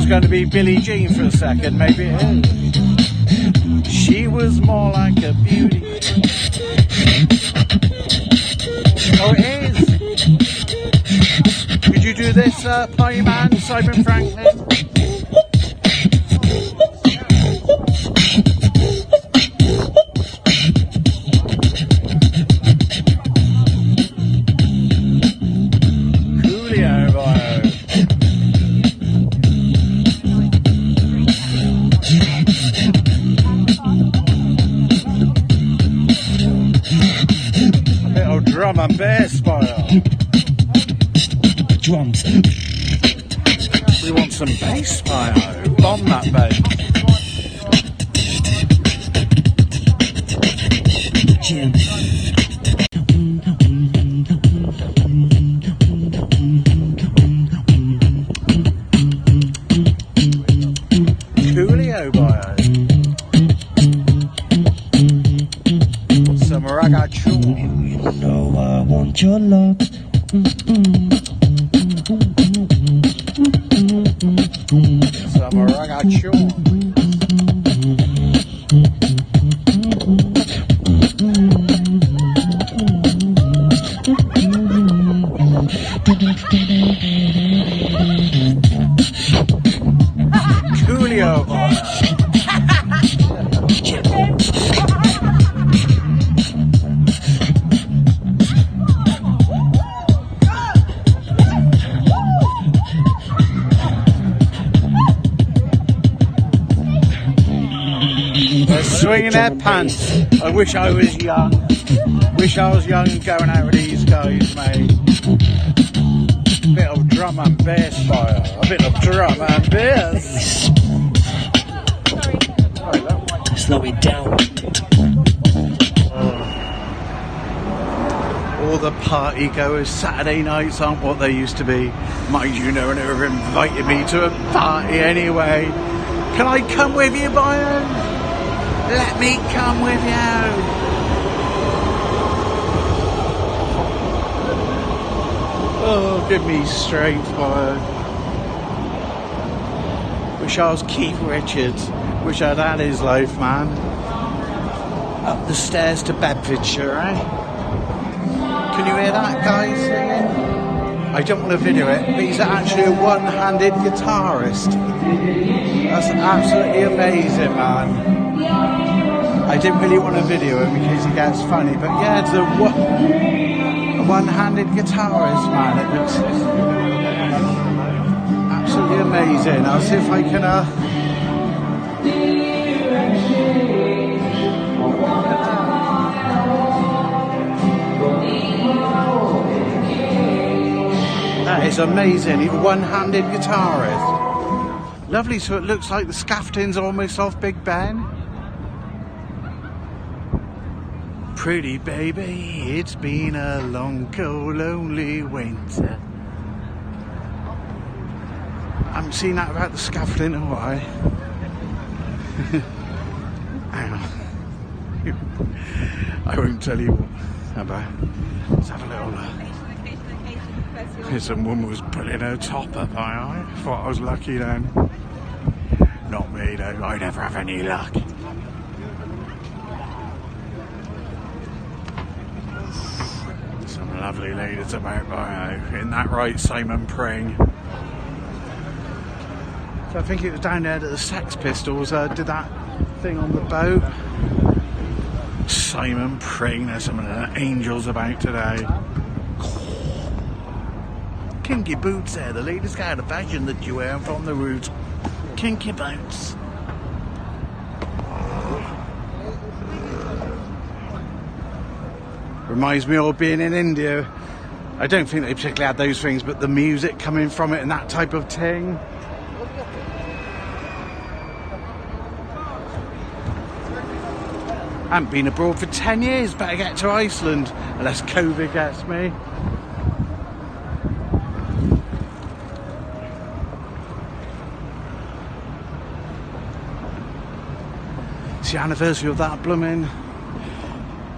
was going to be Billie Jean for a second, maybe it is. She was more like a beauty. Oh, it is. Could you do this, party man, Simon Franklin? Drum and bass style. Drums. We want some bass style. Bomb that bass. Jim. Coolio bio. Some ragazzo. No, I want your love. Some ragazzo. Coolio boy. They're swinging their pants. I wish I was young. Wish I was young and going out with these guys, mate. Bit of drum and bass fire. A bit of drum and bass. Slow it down. All the party goers Saturday nights aren't what they used to be. Mind you, no one ever invited me to a party anyway. Can I come with you, Byron? Let me come with you. Oh, give me strength, Byron. Wish I was Keith Richards. Wish I'd had his life, man. Up the stairs to Bedfordshire, eh? Can you hear that guy singing? I don't want to video it, but he's actually a one-handed guitarist. That's absolutely amazing, man. I didn't really want to video him in case he gets funny, but yeah, it's a one-handed guitarist, man. It looks absolutely amazing. I'll see if I can that is amazing. He's a one-handed guitarist. Lovely, so it looks like the scaffolding's almost off Big Ben. Pretty baby, it's been a long, cold, lonely winter. I haven't seen that about the scaffolding in a while. Hang on. I won't tell you what about. Let's have a little look. Some woman was pulling her top up, I thought I was lucky then. Not me though, I never have any luck. Some lovely ladies about by in that right, Simon Pring. So I think it was down there that the Sex Pistols did that thing on the boat. Simon Pring, there's some of the angels about today. Kinky boots there, the latest kind of fashion that you wear from the route. Kinky boots. Reminds me of being in India. I don't think they particularly had those things, but the music coming from it and that type of thing. I haven't been abroad for 10 years, better get to Iceland, unless COVID gets me. It's the anniversary of that blooming...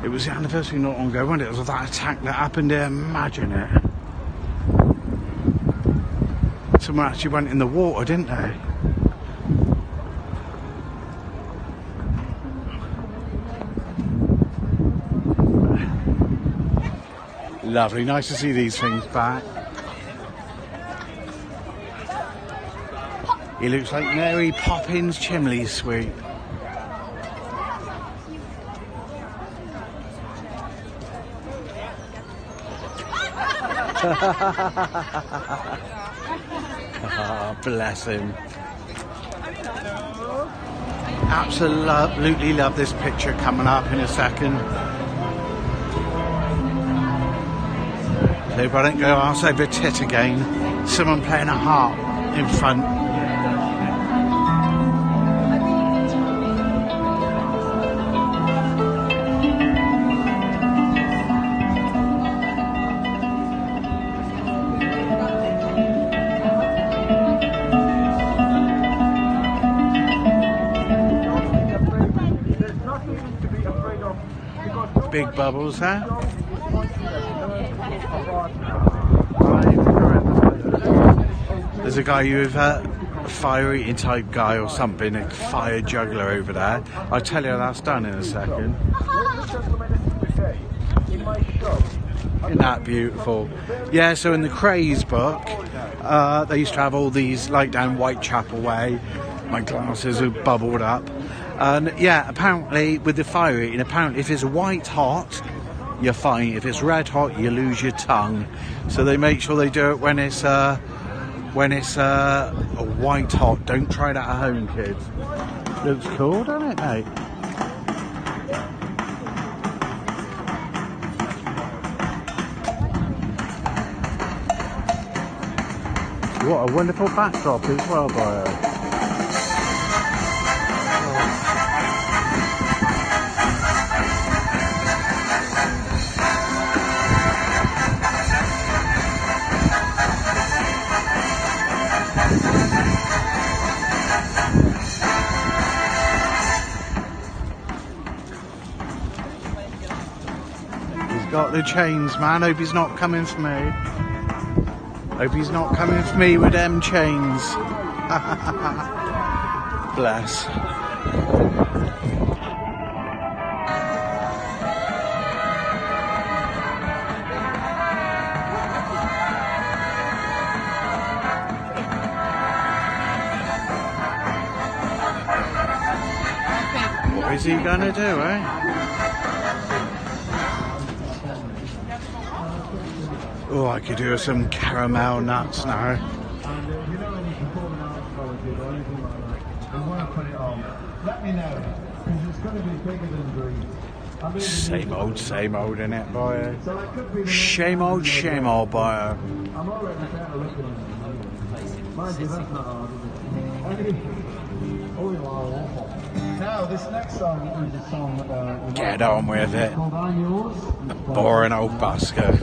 It was the anniversary not long ago, wasn't it? It was of that attack that happened there, imagine it. Someone actually went in the water, didn't they? Lovely, nice to see these things back. He looks like Mary Poppins chimney sweep. Oh, bless him. Absolutely love this picture coming up in a second. So if I don't go arse over tit again, someone playing a harp in front. Big bubbles, huh? There's a guy with a fire-eating type guy or something, a fire juggler over there. I'll tell you how that's done in a second. Isn't that beautiful? Yeah, so in the Craze book, they used to have all these, like down Whitechapel way. My glasses are bubbled up. And yeah, apparently with the fire eating, apparently if it's white hot, you're fine. If it's red hot, you lose your tongue. So they make sure they do it when it's white hot. Don't try that at home, kids. Looks cool, doesn't it, mate? What a wonderful backdrop as well, Bio. Got the chains, man. Hope he's not coming for me. Hope he's not coming for me with them chains. Bless. What is he gonna do, eh? Oh, I could do with some caramel nuts now. Same old, innit, boy? Shame old, boy. Now, this next song is a song... Get on with it. Boring old busker.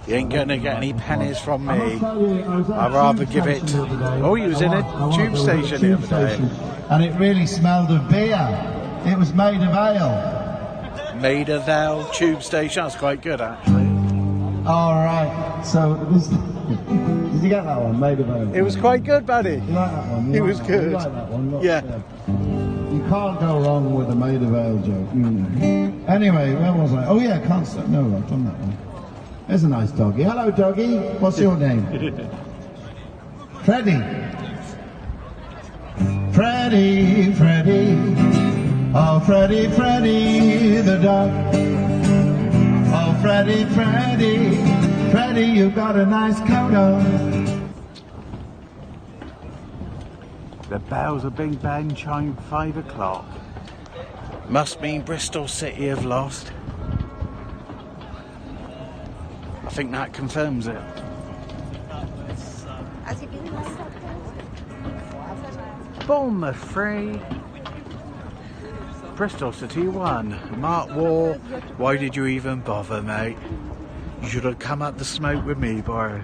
You ain't gonna get any pennies from me. I'd rather give it to... Oh, he was in a tube station the other day. And it really smelled of beer. It was made of ale. Made of ale tube station. That's quite good, actually. Alright, so this... Did you get that one? Made of ale. It was quite good, buddy. You like that one? It was good. You like that one? Look, yeah. You can't go wrong with a made of ale joke. Anyway, where was I? Oh yeah, can't stop. No, I've done that one. There's a nice doggy. Hello, doggy. What's your name? Freddy. Freddy, Freddy. Oh, Freddy, Freddy, the dog. Oh, Freddy, Freddy. Freddy, you've got a nice coat on. The bells of Big Ben chime 5 o'clock. Must mean Bristol City have lost. I think that confirms it. Bournemouth 3. Bristol City 1. Mark War, why did you even bother, mate? You should have come up the smoke with me, boy.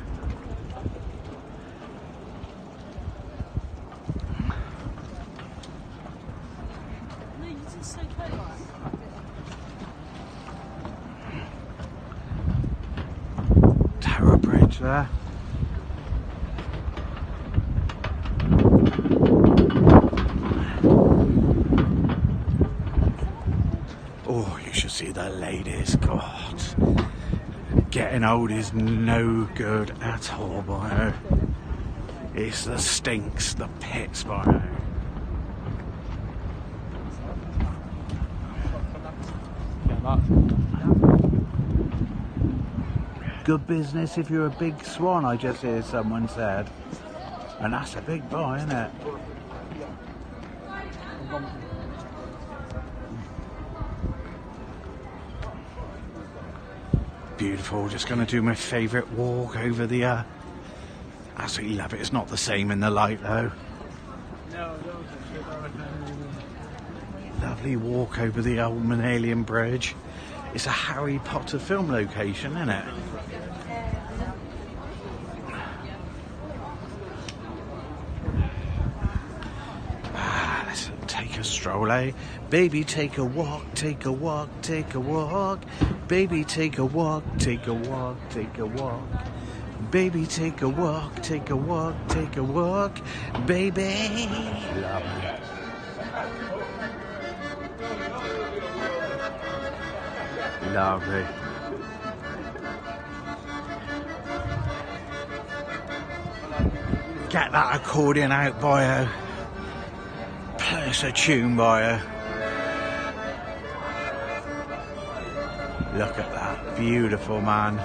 Tower Bridge there. Oh, you should see the ladies, God. Getting old is no good at all, boy. It's the stinks, the pits, boy. Good business if you're a big swan, I just hear someone said. And that's a big boy, isn't it? Beautiful. Just going to do my favourite walk over the... absolutely love it. It's not the same in the light though. Lovely walk over the old Manalian Bridge. It's a Harry Potter film location, isn't it? Let's take a stroll, eh? Baby, take a walk, take a walk, take a walk. Baby, take a walk, take a walk, take a walk. Baby, take a walk, take a walk, take a walk. Baby. Lovely. Lovely. Get that accordion out, boyo. Play us a tune, boyo. Look at that. Beautiful, man.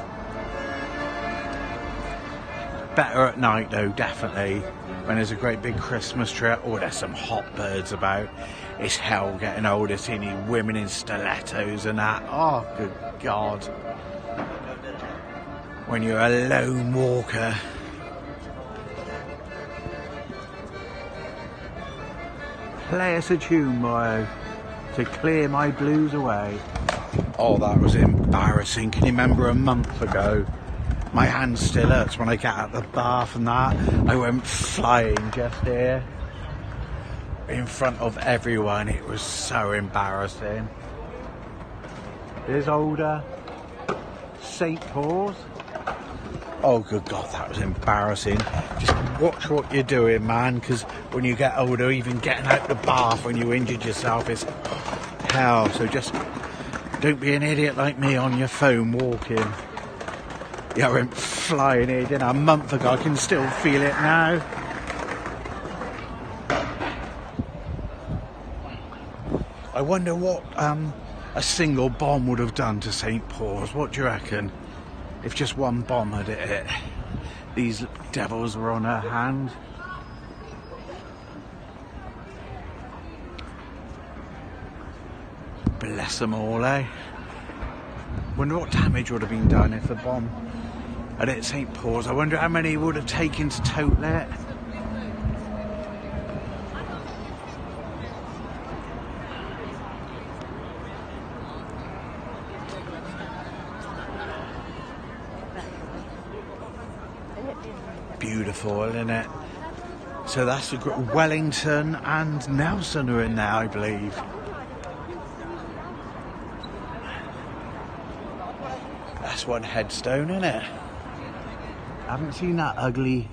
Better at night, though, definitely. When there's a great big Christmas tree. Oh, there's some hot birds about. It's hell getting older, seeing women in stilettos and that. Oh, good God. When you're a lone walker. Play us a tune, boy, to clear my blues away. Oh, that was embarrassing. Can you remember a month ago? My hand still hurts when I get out of the bath and that. I went flying just here. In front of everyone. It was so embarrassing. Here's older St. Paul's. Oh, good God, that was embarrassing. Just watch what you're doing, man, because when you get older, even getting out the bath when you injured yourself is hell. So just don't be an idiot like me on your phone walking. Yeah, I went flying here, didn't I? A month ago. I can still feel it now. I wonder what a single bomb would have done to St. Paul's. What do you reckon? If just one bomb had hit it. These devils were on her hand. Bless them all, eh? Wonder what damage would have been done if a bomb had hit St. Paul's. I wonder how many would have taken to total it. Beautiful, isn't it? So that's Wellington and Nelson are in there, I believe. That's one headstone, isn't it? I haven't seen that ugly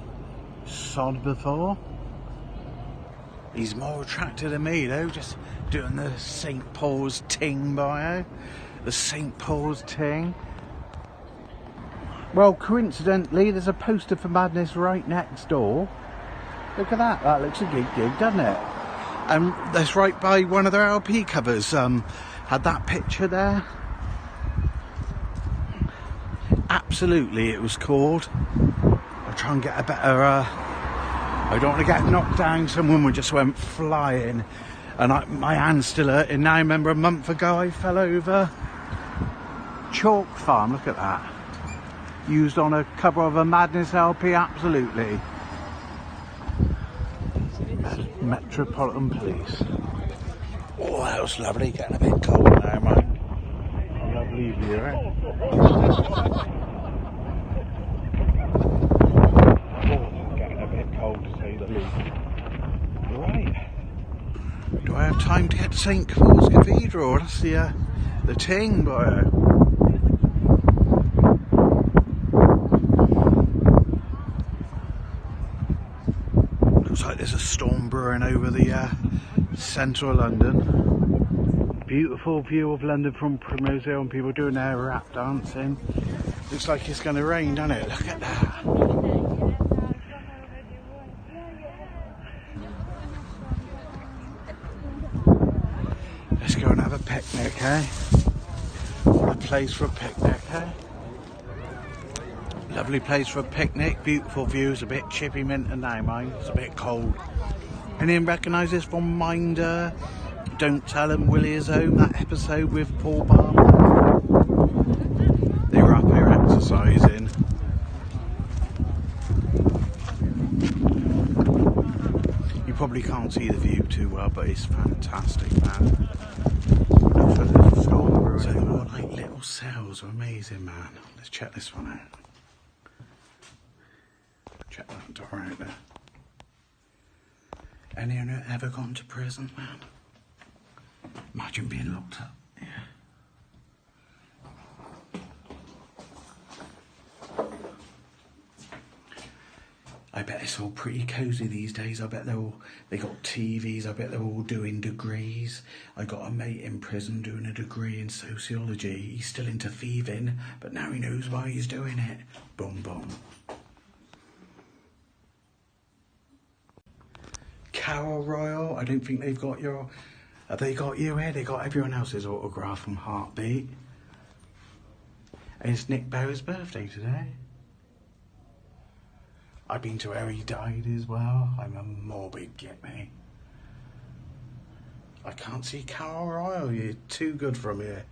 sod before. He's more attractive than me though, just doing the St. Paul's ting bio. The St. Paul's ting. Well, coincidentally, there's a poster for Madness right next door. Look at that. That looks a gig, doesn't it? And that's right by one of their LP covers. Had that picture there. Absolutely, it was called. I'll try and get a better... I don't want to get knocked down. Some woman just went flying. And my hand's still hurting now. I remember a month ago I fell over. Chalk Farm, look at that. Used on a cover of a Madness LP, absolutely. Metropolitan Police. Oh, that was lovely. Getting a bit cold now, mate. Lovely view, eh? Oh, getting a bit cold to say the least. Right. Do I have time to get to St. Paul's Cathedral? That's the ting, boy. Looks like there's a storm brewing over the centre of London. Beautiful view of London from Primrose Hill and people doing their rap dancing. Looks like it's going to rain, doesn't it? Look at that. Let's go and have a picnic, eh? A place for a picnic, eh? Lovely place for a picnic, beautiful views, a bit chippy mint and now mine. It's a bit cold. Anyone recognise this from Minder? Don't Tell 'Em Willie Is Home, that episode with Paul Barber. They were up here exercising. You probably can't see the view too well, but it's fantastic, man. So they've got like little cells, amazing, man. Let's check this one out. Check that door out there. Anyone ever gone to prison, man? Imagine being locked up. Yeah. I bet it's all pretty cosy these days. I bet they got TVs. I bet they're all doing degrees. I got a mate in prison doing a degree in sociology. He's still into thieving, but now he knows why he's doing it. Boom, boom. Carol Royal. I don't think they've got your. Have they got you here? They got everyone else's autograph from Heartbeat. And it's Nick Berry's birthday today. I've been to where he died as well. I'm a morbid, get me. I can't see Carol Royal. You're too good from here.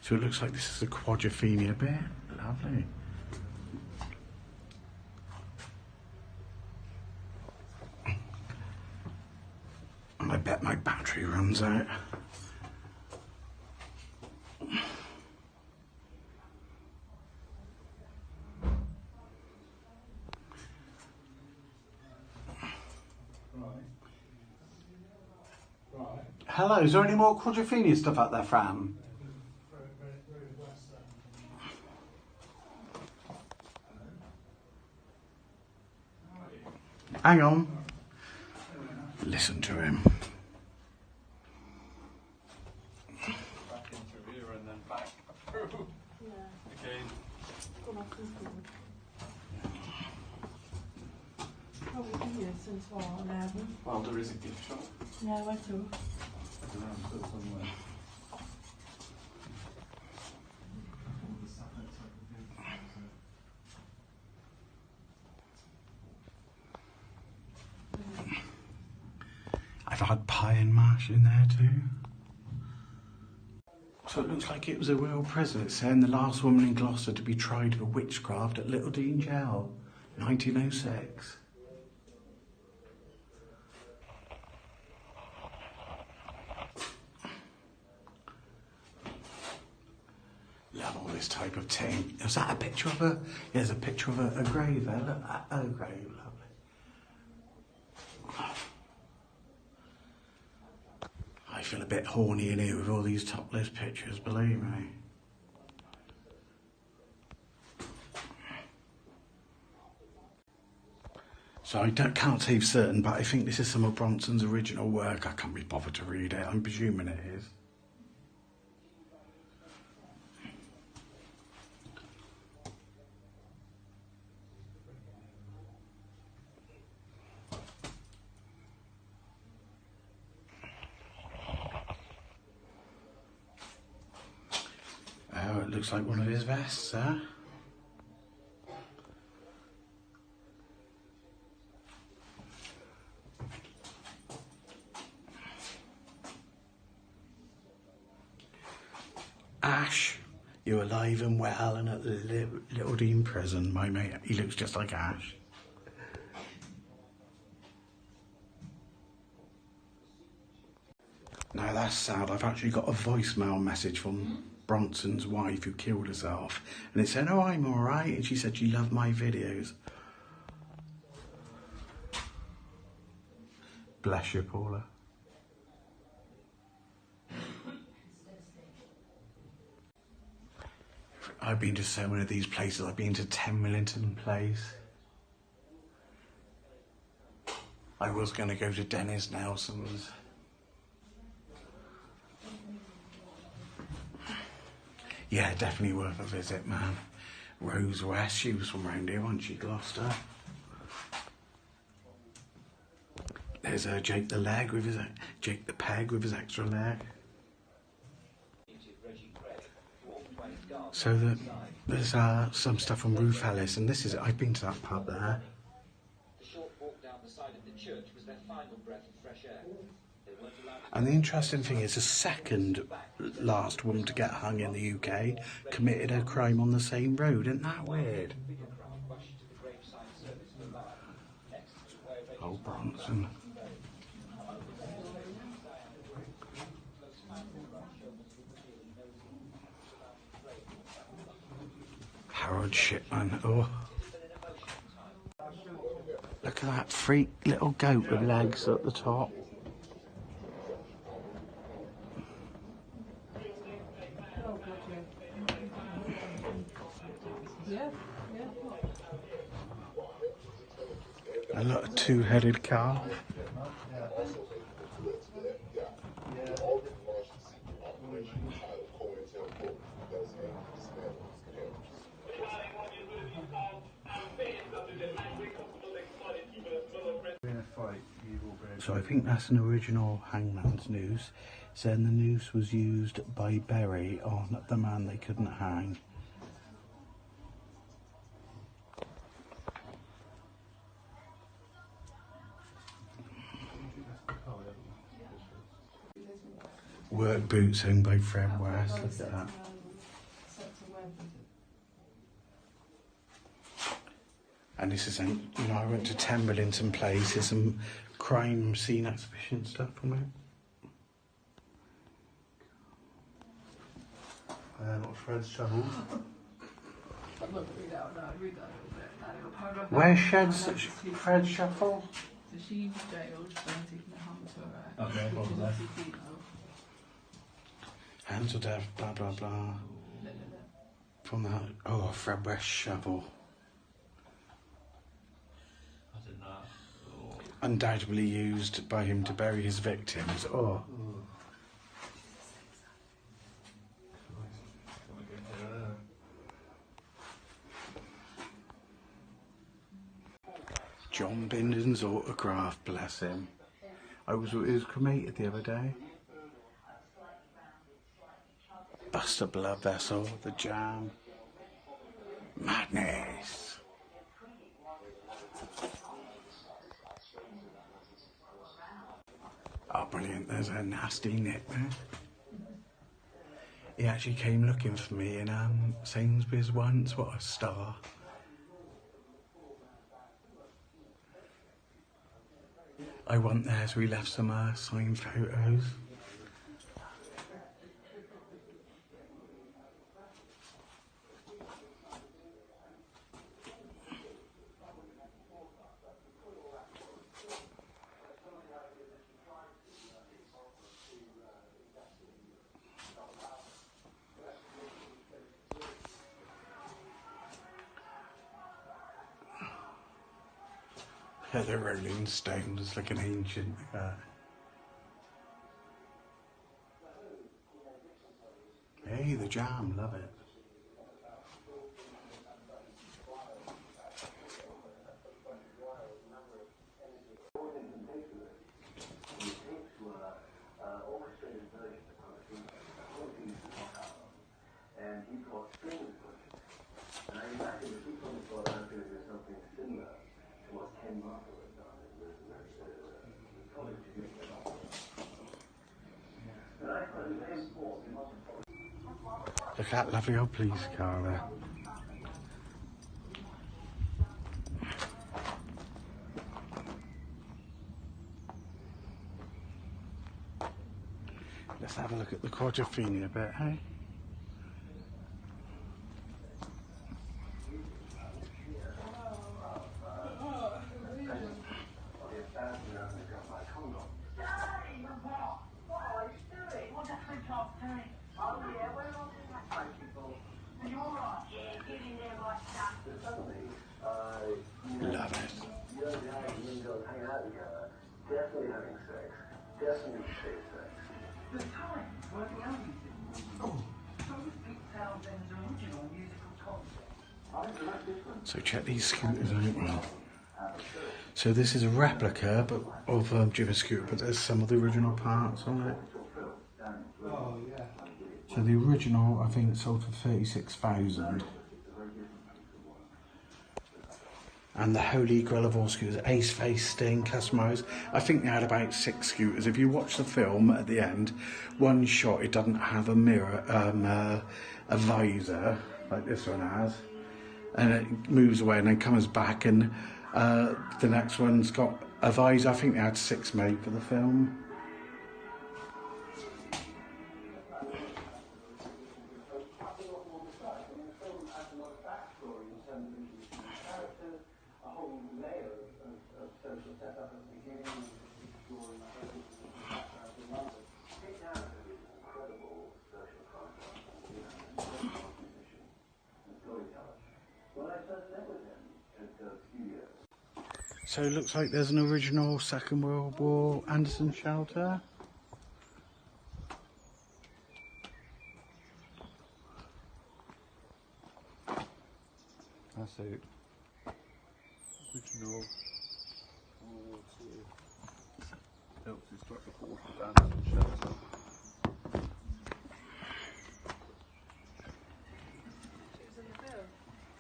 So it looks like this is the Quadrophenia bit. Lovely. And I bet my battery runs out. Hello, is there any more Quadrophenia stuff out there, Fran? Hang on. Listen to him. Back into here and then back through. Yeah. Again. Probably here since 11. Well, there is a gift shop. Yeah, where to? Somewhere. I've had pie and mash in there too. So it looks like it was a real prison. It's saying the last woman in Gloucester to be tried for witchcraft at Little Dean Jail, 1906. Love all this type of thing. Is that a picture of a? Yeah, there's a picture of a grave there. Look, a grave, lovely. I feel a bit horny in here with all these topless pictures, believe me. So I can't say for certain, but I think this is some of Bronson's original work. I can't be bothered to read it. I'm presuming it is. Oh, it looks like one of his vests, huh? Ash, you're alive and well and at the Little Dean prison, my mate. He looks just like Ash. Now that's sad. I've actually got a voicemail message from Bronson's wife who killed herself. And it said, oh, I'm all right. And she said she loved my videos. Bless you, Paula. I've been to so many of these places. I've been to 10 Millington Place. I was going to go to Dennis Nelson's. Yeah, definitely worth a visit, man. Rose West, she was from round here once she lost her. There's Jake the Leg with his Jake the Peg with his extra leg. So there's some stuff on Roof Ellis, and this is I've been to that pub there. The short walk down the side of the church was their final breath of fresh air. They weren't allowed to And the interesting thing is, the second last woman to get hung in the UK committed a crime on the same road. Isn't that weird? rush to the graveside service for life. Next to where they Oh, Bronson. Harold Shipman. Oh. Look at that freak little goat with legs at the top. Yeah, yeah. A lot of two-headed cow. So I think that's an original hangman's noose, saying the noose was used by Berry on the man they couldn't hang. Work boots owned by Fred West, look at that. And this is, I went to 10 Millington Place, there's some crime scene exhibition stuff from it. What Fred's shovels. Where's Fred's shuffle? So she was jailed for taking a hand to her. Okay, what was that? Hands to death, blah blah blah. From that, oh, Fred West shovel. Undoubtedly used by him to bury his victims. Oh. John Binden's autograph, bless him. It was cremated the other day. Buster Blood Vessel, The Jam. Madness. Oh, brilliant. There's a nasty Nick there. He actually came looking for me in Sainsbury's once. What a star. I went there, so we left some signed photos. Yeah, the Rolling Stones, like an ancient. Hey, The Jam, love it. Look at that lovely old police car there. Let's have a look at the Quadrophenia a bit, hey? Love it. Definitely having sex. Definitely safe sex. The time working out these things. Oh. So to speak, sounds So check these scooters out now. So this is a replica but of Jimmy Scooter, but there's some of the original parts on it. So the original, I think, sold for 36,000. And the holy grail of all scooters, Ace Face Sting, customised. I think they had about 6 scooters. If you watch the film at the end, one shot it doesn't have a mirror, a visor like this one has, and it moves away and then comes back, and the next one's got a visor. I think they had 6 made for the film. So it looks like there's an original Second World War Anderson shelter. That's it. Original World War II. Helps instruct the force of Anderson shelter.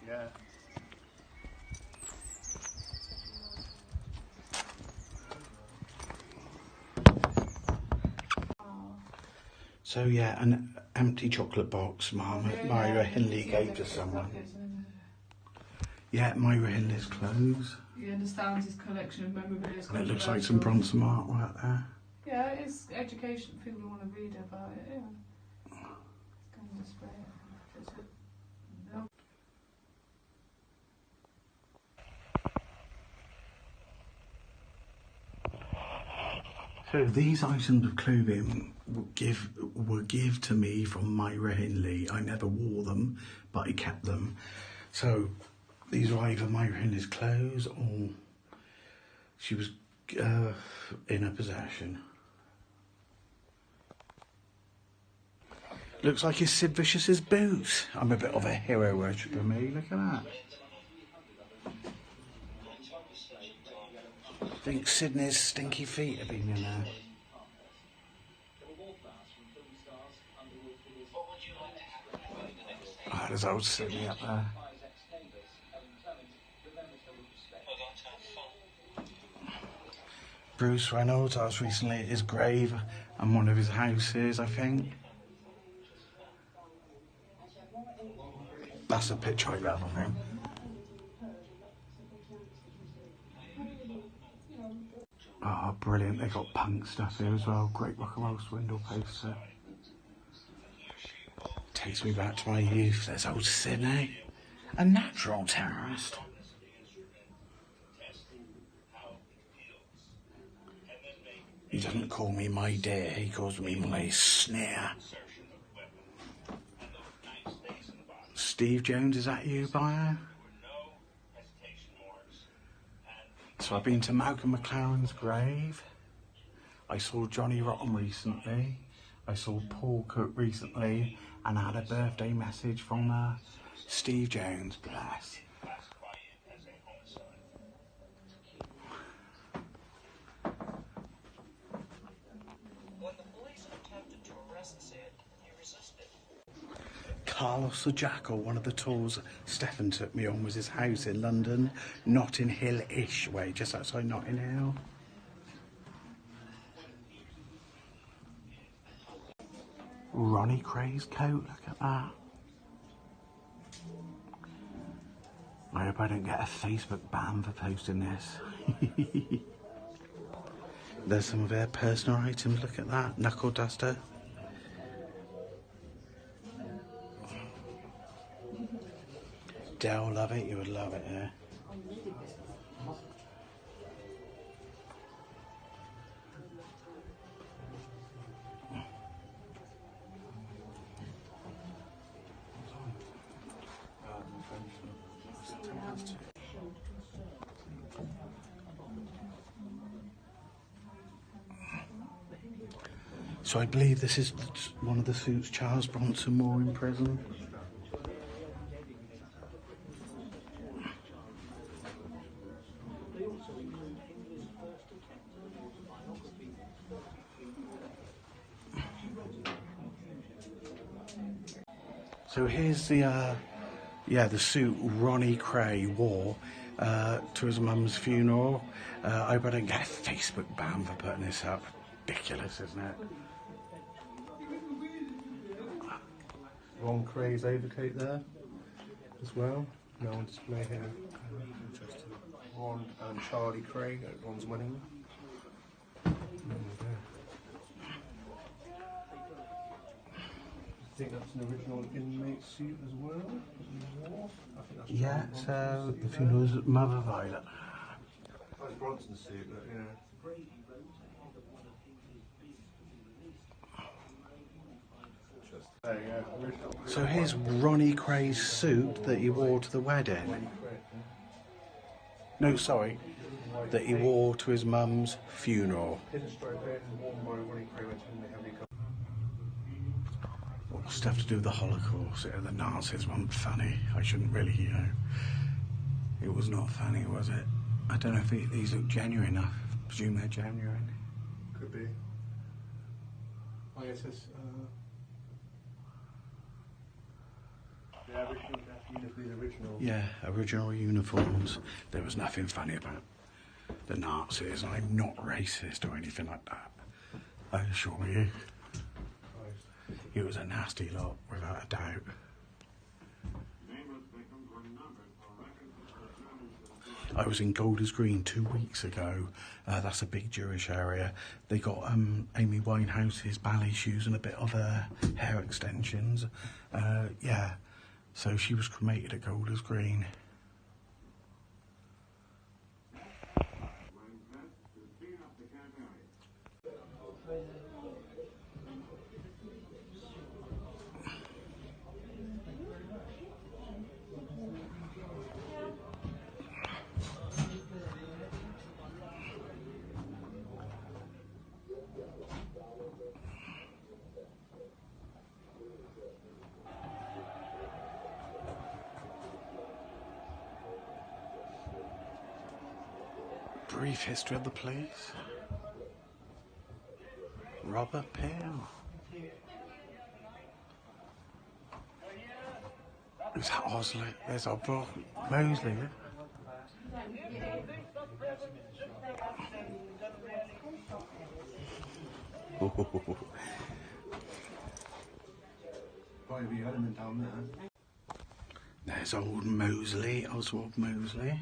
Yeah. So yeah, an empty chocolate box Myra Hindley gave to someone. Yeah, Myra Hindley's clothes. He understands his collection of memorabilia. And it looks like some Bronson artwork there. Yeah, it's education. People want to read about it. Yeah. It's going to display it. No. So these items of clothing were give to me from Myra Hindley. I never wore them, but I kept them. So these are either Myra Hindley's clothes or she was in her possession. Looks like it's Sid Vicious's boots. I'm a bit of a hero worshipper, me. Look at that. I think Sydney's stinky feet have been in there. Oh, there's old Sydney up there. Bruce Reynolds, I was recently at his grave and one of his houses, I think. That's a picture I got of him. Oh, brilliant. They got punk stuff here as well. Great rock and roll swindle poster. Takes me back to my youth. There's old Sydney. A natural terrorist. He doesn't call me my dear, he calls me my sneer. Steve Jones, is that you, bio? So I've been to Malcolm McLaren's grave. I saw Johnny Rotten recently. I saw Paul Cook recently, and I had a birthday message from Steve Jones, bless. Carlos the Jackal, one of the tours Stefan took me on was his house in London, Notting Hill-ish way, just outside Notting Hill. Ronnie Cray's coat, look at that. I hope I don't get a Facebook ban for posting this. There's some of their personal items, look at that, knuckle duster. Dell, love it, you would love it, yeah. So I believe this is one of the suits Charles Bronson wore in prison. So here's the suit Ronnie Cray wore to his mum's funeral. I hope I don't get a Facebook ban for putting this up. Ridiculous, isn't it? Ron Cray's overcoat there as well. No on display here. Ron and Charlie Cray at Ron's wedding. I think that's an original inmate suit as well. Yeah, so the funeral was at Mother Violet. That's Bronson's suit, but yeah. So here's Ronnie Cray's suit that he wore to the wedding. No, sorry, that he wore to his mum's funeral. Stuff to do with the Holocaust. The Nazis weren't funny. I shouldn't really, you know. It was not funny, was it? I don't know if these look genuine. I presume they're genuine. Could be. Oh, yes, it's, the original. Yeah, original uniforms. There was nothing funny about the Nazis. I'm not racist or anything like that. I assure you. It was a nasty lot, without a doubt. I was in Golders Green 2 weeks ago. That's a big Jewish area. They got Amy Winehouse's ballet shoes and a bit of hair extensions. Yeah, so she was cremated at Golders Green. Brief history of the place. Robert Peel. Is that Osley? There's our bro Mosley. Quite a few element down there. There's old Mosley, Oswald Mosley.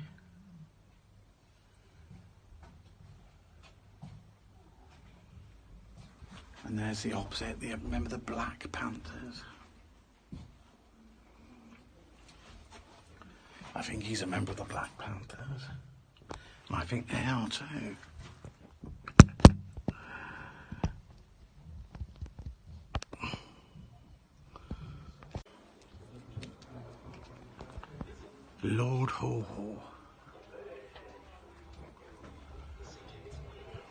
And there's the opposite, remember the Black Panthers? I think he's a member of the Black Panthers. And I think they are too. Lord Haw Haw.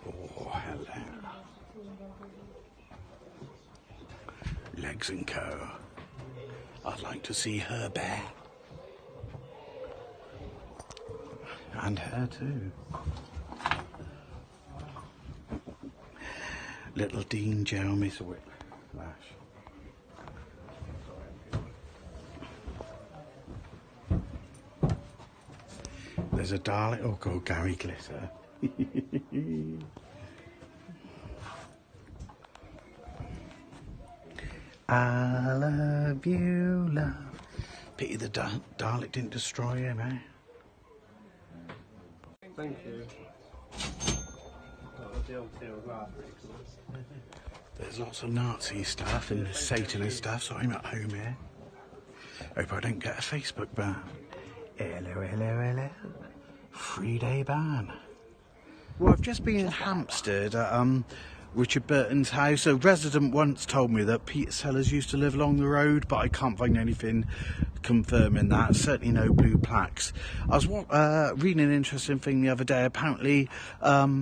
Oh, hello. Legs and Co. I'd like to see her bear. And her too. Little Dean Jeremy's Whiplash. There's a Dalek. Oh God, Gary Glitter. I love you, love. Pity the Dalek didn't destroy him, eh? Thank you. There's lots of Nazi stuff and Satanist stuff, so I'm at home here. Hope I don't get a Facebook ban. Hello, hello, hello. 3-day ban. Well, I've just been in Hampstead at Richard Burton's house. A resident once told me that Peter Sellers used to live along the road, but I can't find anything confirming that. Certainly no blue plaques. I was reading an interesting thing the other day. Apparently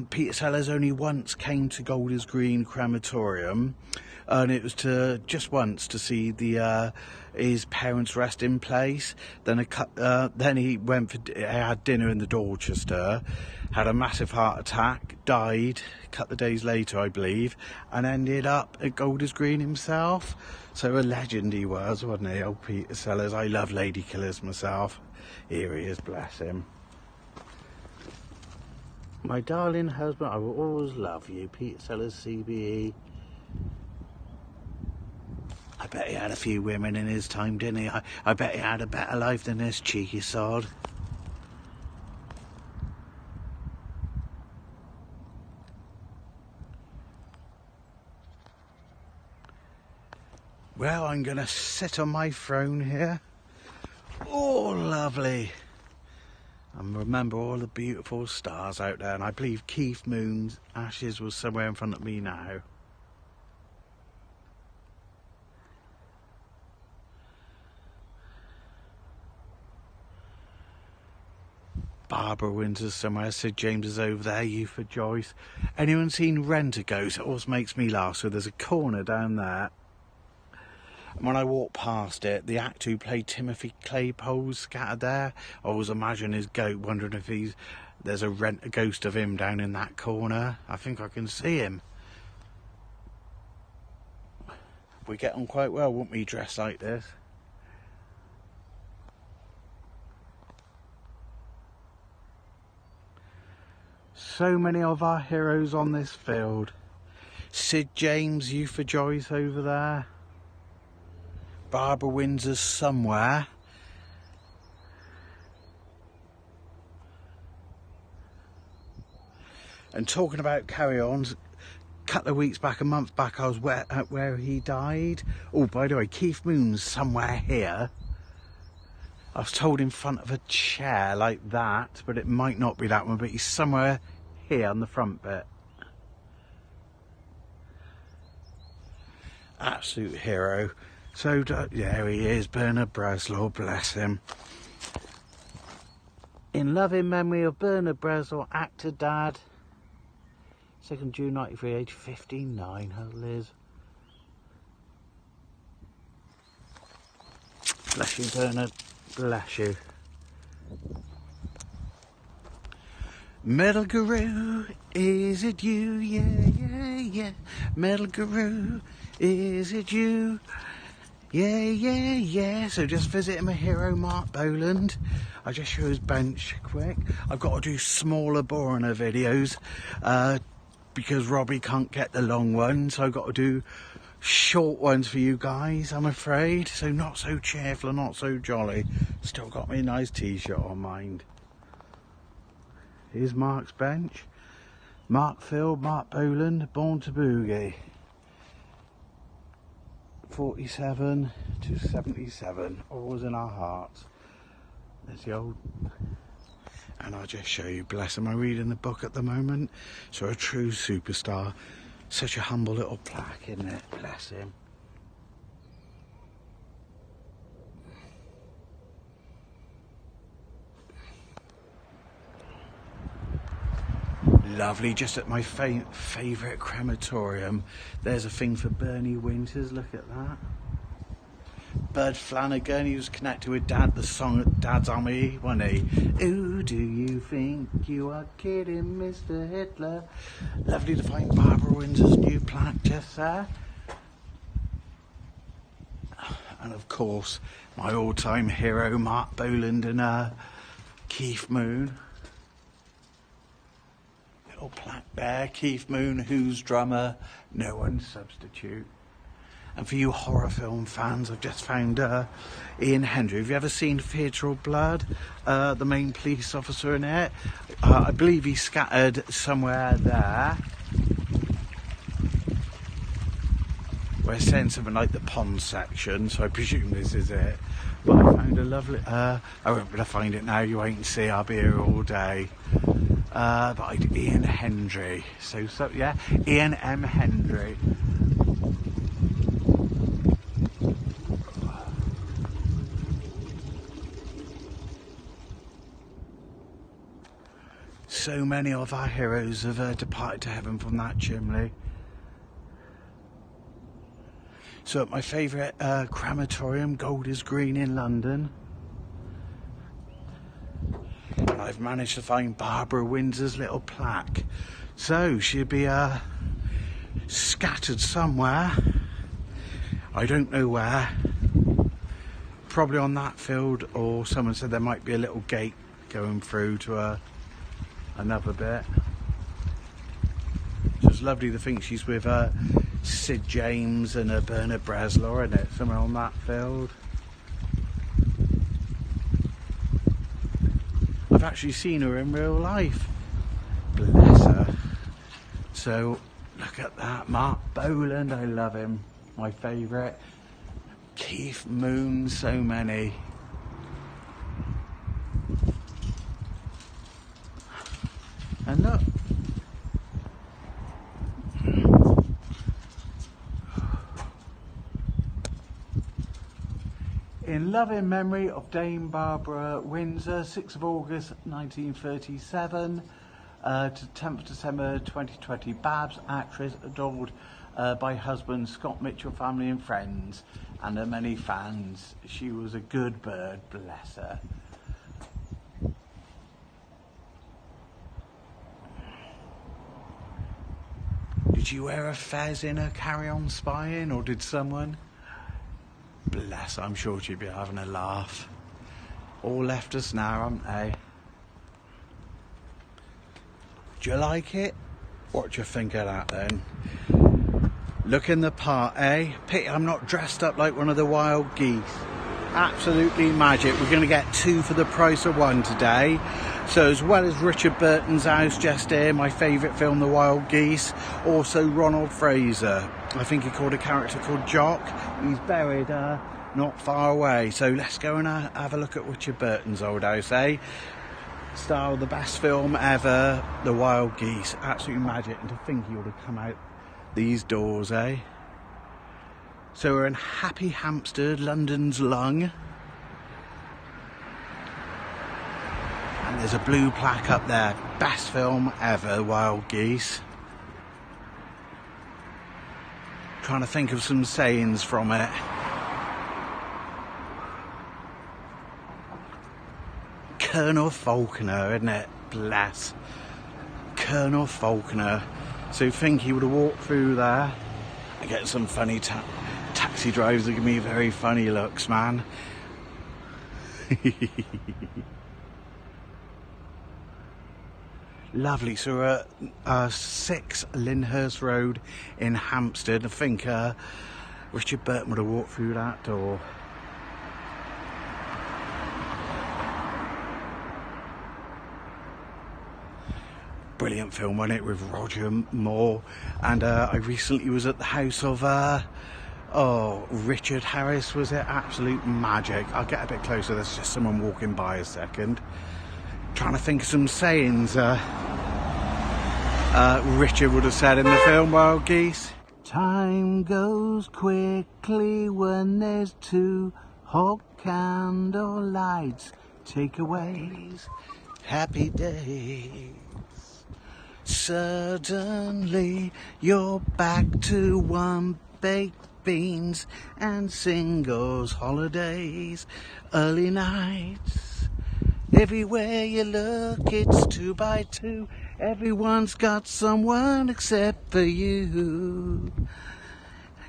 Peter Sellers only once came to Golders Green Crematorium, and it was to just once to see the his parents' resting place. Then then he went for had dinner in the Dorchester, had a massive heart attack, died a couple of days later, I believe, and ended up at Golders Green himself. So a legend he was, wasn't he, old Peter Sellers? I love lady killers myself. Here he is, bless him. My darling husband, I will always love you, Peter Sellers, CBE. I bet he had a few women in his time, didn't he? I bet he had a better life than this cheeky sod. Well, I'm going to sit on my throne here. Oh, lovely. And remember all the beautiful stars out there. And I believe Keith Moon's ashes was somewhere in front of me now. Barbara Windsor's somewhere. Sid James is over there. You for Joyce. Anyone seen Rent a Ghost? It always makes me laugh. So there's a corner down there. And when I walk past it, the actor who played Timothy Claypole's scattered there. I always imagine his goat, wondering if there's a ghost of him down in that corner. I think I can see him. We get on quite well, wouldn't we, dressed like this? So many of our heroes on this field. Sid James, you for Joyce over there. Barbara Windsor's somewhere. And talking about carry-ons, a couple of weeks back, a month back, I was where he died. Oh, by the way, Keith Moon's somewhere here. I was told in front of a chair like that, but it might not be that one, but he's somewhere here on the front bit. Absolute hero. So, there he is, Bernard Bresslaw, bless him. In loving memory of Bernard Bresslaw, actor dad. 2nd June 93, age 59, how Liz. Bless you, Bernard, bless you. Metal Guru, is it you? Yeah, yeah, yeah. Metal Guru, is it you? Yeah, yeah, yeah. So just visiting my hero, Mark Boland. I just show his bench quick. I've got to do smaller Borner videos because Robbie can't get the long ones. So I've got to do short ones for you guys, I'm afraid. So not so cheerful and not so jolly. Still got me a nice t-shirt on mind. Here's Mark's bench. Mark Field, Mark Boland, Born to Boogie. 47 to 77, always in our hearts. There's the old, and I'll just show you, bless him, I'm reading the book at the moment. So a true superstar, such a humble little plaque, isn't it? Bless him. Lovely, just at my favourite crematorium. There's a thing for Bernie Winters, look at that. Bud Flanagan, he was connected with Dad, the song at Dad's Army, wasn't he? Who do you think you are kidding, Mr. Hitler? Lovely to find Barbara Windsor's new plaque just there. And of course, my all-time hero, Mark Boland and Keith Moon. Little plaque there, Keith Moon, Who's drummer, no one's substitute. And for you horror film fans, I've just found Ian Hendry. Have you ever seen Theatre of Blood? The main police officer in it. I believe he's scattered somewhere there. We're saying something like the pond section, so I presume this is it. But I found a lovely... I won't be able to find it now, you wait and see, I'll be here all day. But Ian Hendry. So yeah, Ian M. Hendry. So many of our heroes have departed to heaven from that chimney. So at my favourite crematorium, Golders Green in London, and I've managed to find Barbara Windsor's little plaque. So she'd be scattered somewhere, I don't know where, probably on that field, or someone said there might be a little gate going through to another bit. It's lovely to think she's with Sid James and Bernard Breslau, isn't it? Somewhere on that field. I've actually seen her in real life. Bless her. So look at that. Mark Boland, I love him. My favourite. Keith Moon, so many. And look. In loving memory of Dame Barbara Windsor, 6th of August 1937 to 10th of December 2020. Babs, actress, adored by husband Scott Mitchell, family and friends, and her many fans. She was a good bird, bless her. Did you wear a fez in her Carry On Spying, or did someone? Bless, I'm sure she'd be having a laugh. All left us now, haven't they? Do you like it? What do you think of that then? Looking the part, eh? Pity I'm not dressed up like one of the wild geese. Absolutely magic. We're going to get 2 for the price of 1 today. So as well as Richard Burton's house just here, my favourite film, The Wild Geese, also Ronald Fraser. I think he called a character called Jock. He's buried not far away. So let's go and have a look at Richard Burton's old house, eh? Star of the best film ever, The Wild Geese. Absolutely magic. And to think he would have come out these doors, eh? So we're in Happy Hampstead, London's lung. And there's a blue plaque up there. Best film ever, Wild Geese. Trying to think of some sayings from it. Colonel Faulkner, isn't it? Bless. Colonel Faulkner. So think he would have walked through there. I get some funny taxi drivers that give me very funny looks, man. Lovely. So we're at 6 Lyndhurst Road in Hampstead. I think Richard Burton would have walked through that door. Brilliant film, wasn't it, with Roger Moore. And I recently was at the house of Richard Harris, was it? Absolute magic. I'll get a bit closer. There's just someone walking by a second. Trying to think of some sayings Richard would have said in the film Wild Geese. Time goes quickly when there's 2 hot candle lights, takeaways, happy days. Suddenly you're back to 1 baked beans and singles, holidays, early nights. Everywhere you look, it's 2 by 2. Everyone's got someone except for you.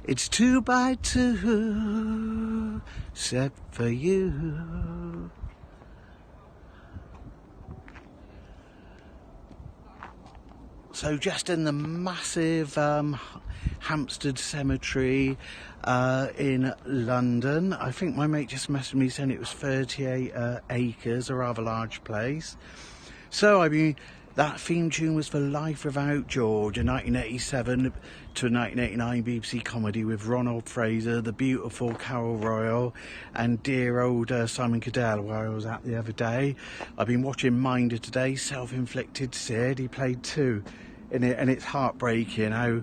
It's 2 by 2, except for you. So just in the massive Hampstead Cemetery in London. I think my mate just messaged me saying it was 38 acres, a rather large place. So I mean, that theme tune was for Life Without George, a 1987 to 1989 BBC comedy with Ronald Fraser, the beautiful Carol Royal, and dear old Simon Cadell, where I was at the other day. I've been watching Minder today, Self-Inflicted Sid. He played 2 in it, and it's heartbreaking how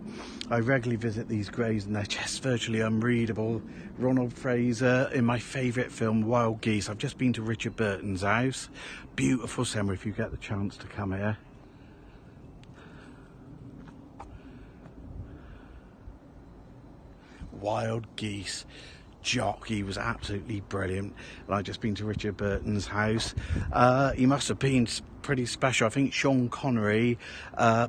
I regularly visit these graves and they're just virtually unreadable. Ronald Fraser in my favourite film Wild Geese. I've just been to Richard Burton's house. Beautiful cemetery if you get the chance to come here. wild geese jock. He was absolutely brilliant. And I'd just been to Richard Burton's house. He must have been pretty special. I think Sean Connery,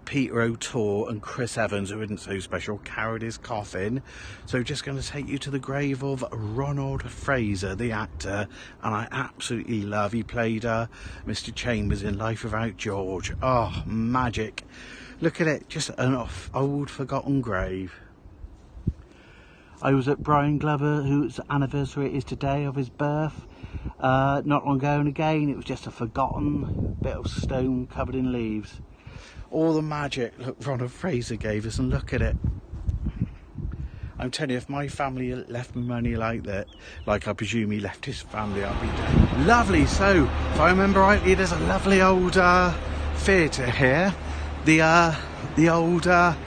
Peter O'Toole and Chris Evans, who isn't so special, carried his coffin. So just going to take you to the grave of Ronald Fraser, the actor, and I absolutely love. He played Mr. Chambers in Life Without George. Oh, magic. Look at it, just an old forgotten grave. I was at Brian Glover, whose anniversary it is today of his birth, not long ago, and again it was just a forgotten bit of stone covered in leaves. All the magic, look, Ronald Fraser gave us, and look at it. I'm telling you, if my family left me money like that, like I presume he left his family, I'd be dead. Lovely. So, if I remember rightly, there's a lovely old theatre here. The old, let's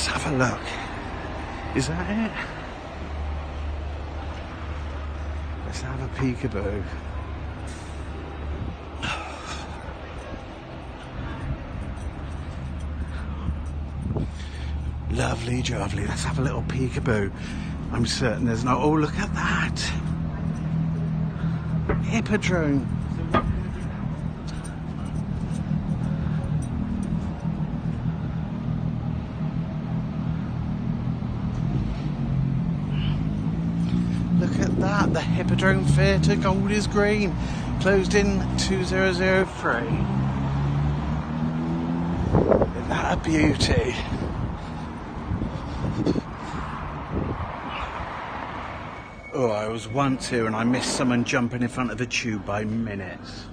have a look. Is that it? Let's have a peekaboo. Lovely jubbly. Let's have a little peekaboo. I'm certain there's no... Oh, look at that. Hippodrome. Look at that, the Hippodrome Theatre, Gold is Green, closed in 2003. Isn't that a beauty? Oh, I was once here and I missed someone jumping in front of a tube by minutes.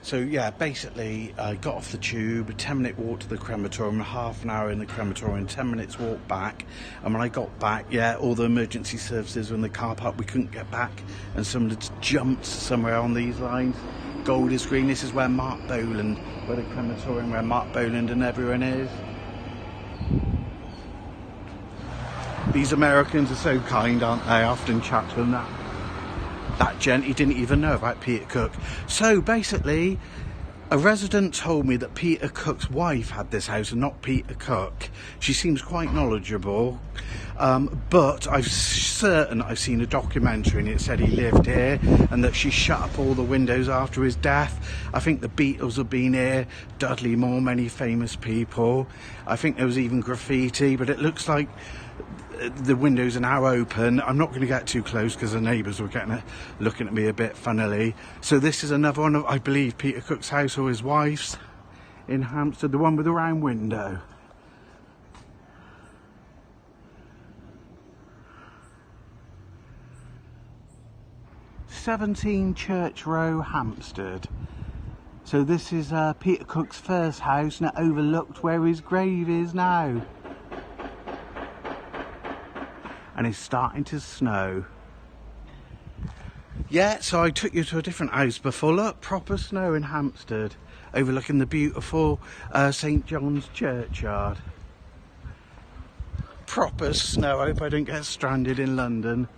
So yeah, basically I got off the tube, a 10-minute walk to the crematorium, half an hour in the crematorium, 10 minutes walk back. And when I got back, yeah, all the emergency services were in the car park, we couldn't get back. And someone had jumped somewhere on these lines. Gold is Green, this is where Mark Boland, where the crematorium, where Mark Boland and everyone is. These Americans are so kind, aren't they? I often chat to them. That gent, he didn't even know about Peter Cook. So basically, a resident told me that Peter Cook's wife had this house and not Peter Cook. She seems quite knowledgeable, but I'm certain I've seen a documentary and it said he lived here and that she shut up all the windows after his death. I think the Beatles have been here, Dudley Moore, many famous people. I think there was even graffiti, but it looks like the windows are now open. I'm not going to get too close because the neighbours were looking at me a bit funnily. So this is another one of, I believe, Peter Cook's house or his wife's in Hampstead, the one with the round window. "17 Church Row, Hampstead." So this is Peter Cook's first house and it overlooked where his grave is now. And it's starting to snow. Yeah, so I took you to a different house before. Look, proper snow in Hampstead, overlooking the beautiful St. John's churchyard. Proper snow. I hope I don't get stranded in London.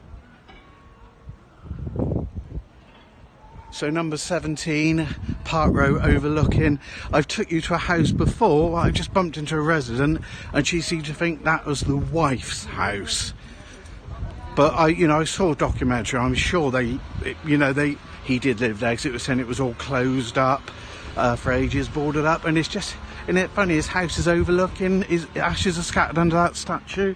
So number 17, Park Row overlooking. I've took you to a house before. I just bumped into a resident and she seemed to think that was the wife's house. But I saw a documentary. I'm sure he did live there because it was saying it was all closed up for ages, boarded up, and it's just, isn't it funny? His house is overlooking. His ashes are scattered under that statue,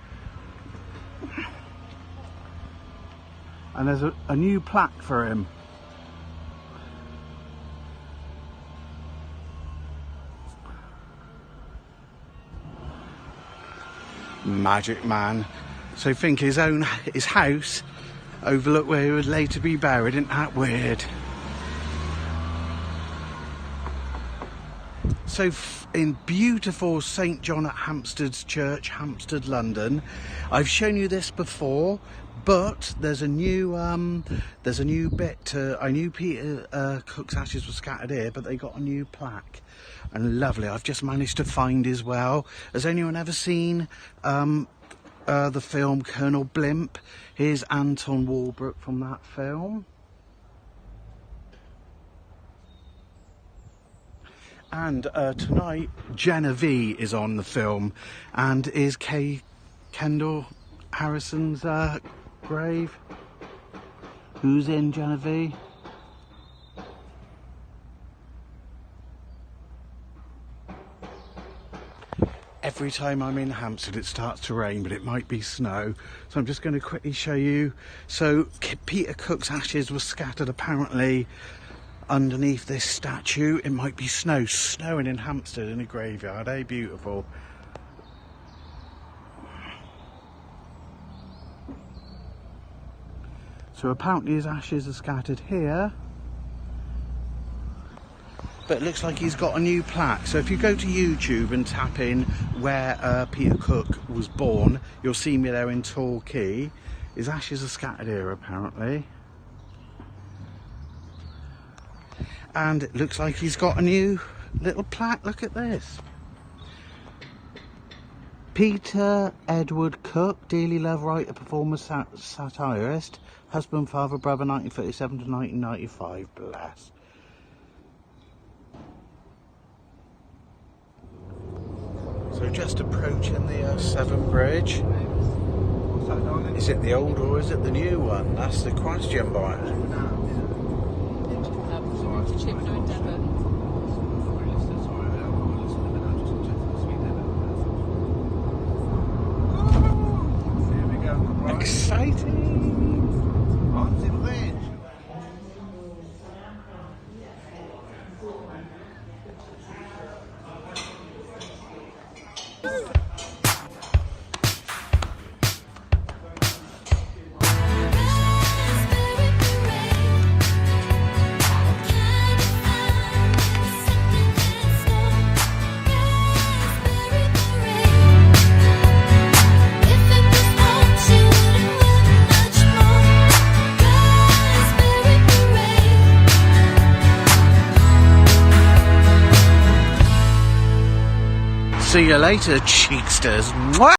and there's a new plaque for him. Magic man. So think his house overlooked where he would later be buried. Isn't that weird? So in beautiful St. John at Hampstead's Church, Hampstead, London. I've shown you this before, but there's a new bit to, I knew Peter Cook's ashes were scattered here, but they got a new plaque. And lovely. I've just managed to find as well. Has anyone ever seen the film Colonel Blimp? Here's Anton Walbrook from that film. And tonight, Genevieve is on the film, and is Kendall Harrison's grave. Who's in Genevieve? Every time I'm in Hampstead it starts to rain, but it might be snow, so I'm just going to quickly show you. So Peter Cook's ashes were scattered apparently underneath this statue. It might be snowing in Hampstead in a graveyard, eh? Beautiful. So apparently his ashes are scattered here, but it looks like he's got a new plaque. So if you go to YouTube and tap in where Peter Cook was born, you'll see me there in Torquay. His ashes are scattered here apparently. And it looks like he's got a new little plaque. Look at this. Peter Edward Cook, dearly loved writer, performer, satirist, husband, father, brother, 1937 to 1995. Bless. So just approaching the Severn Bridge. Is it the old or is it the new one? That's the question, boy. Exciting! On the bridge. See you later, cheeksters. Mwah!